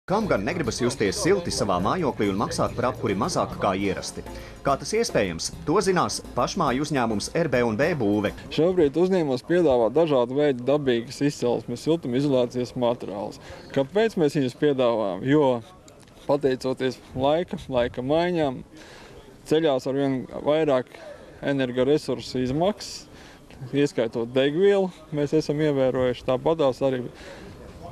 Kam gan negribas justies silti savā mājoklī un maksāt par apkuri mazāk kā ierasti? Kā tas iespējams? To zinās pašmāju uzņēmums RB&B būve. Šobrīd uzņēmums piedāvā dažādu veidu dabīgas izcelsmes siltumizolācijas materiālus. Kāpēc mēs viņus piedāvājam? Jo pateicoties laika maiņām, ceļās arvien vairāk energoresursu izmaksas, ieskaitot degvielu, mēs esam ievērojuši. Tāpatās arī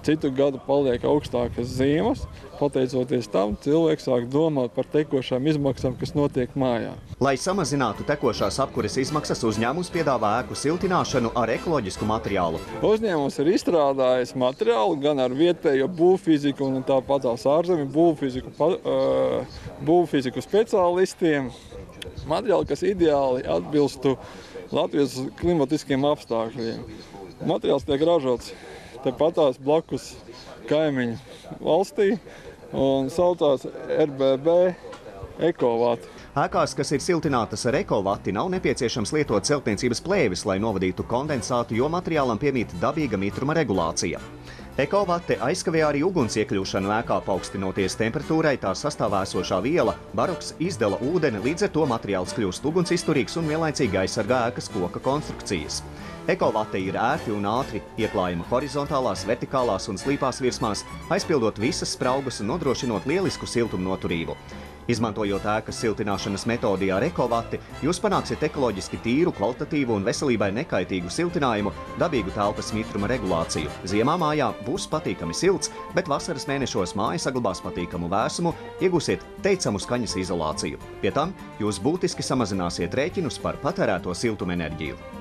citu gadu paliek augstākas ziemas, pateicoties tam, cilvēks sāk domāt par tekošām izmaksām, kas notiek mājā. Lai samazinātu tekošās apkures izmaksas, uzņēmums piedāvā ēku siltināšanu ar ekoloģisku materiālu. Uzņēmums ir izstrādājis materiālu gan ar vietējo būvfiziku un tāpatās ārzemju būvfiziku speciālistiem. Materiāli, kas ideāli atbilstu Latvijas klimatiskiem apstākļiem. Materiāls tiek ražots tepatās blakus kaimiņu valstī un saucās RBB ekovati. Ēkās, kas ir siltinātas ar ekovati, nav nepieciešams lietot celtniecības plēvis, lai novadītu kondensātu, jo materiālam piemīt dabīga mitruma regulācija. Ekovate aizkavē arī uguns iekļūšanu ēkā, paaugstinoties temperatūrai, tā sastāvā esošā viela baroks izdala ūdeni, līdz ar to materiāls kļūst ugunsizturīgs un vienlaicīgi aizsargā ēkas koka konstrukcijas. Ekovate ir ērti un ātri ieklājama horizontālās, vertikālās un slīpās virsmās, aizpildot visas spraugas un nodrošinot lielisku siltumnoturību. Izmantojot ēkas siltināšanas metodi ar ekovati, jūs panāksiet ekoloģiski tīru, kvalitatīvu un veselībai nekaitīgu siltinājumu, dabīgu telpas mitruma regulāciju. Ziemā mājā būs patīkami silts, bet vasaras mēnešos māja saglabās patīkamu vēsumu, iegūsiet teicamu skaņas izolāciju. Pie tam jūs būtiski samazināsiet rēķinus par patērēto siltumenerģiju.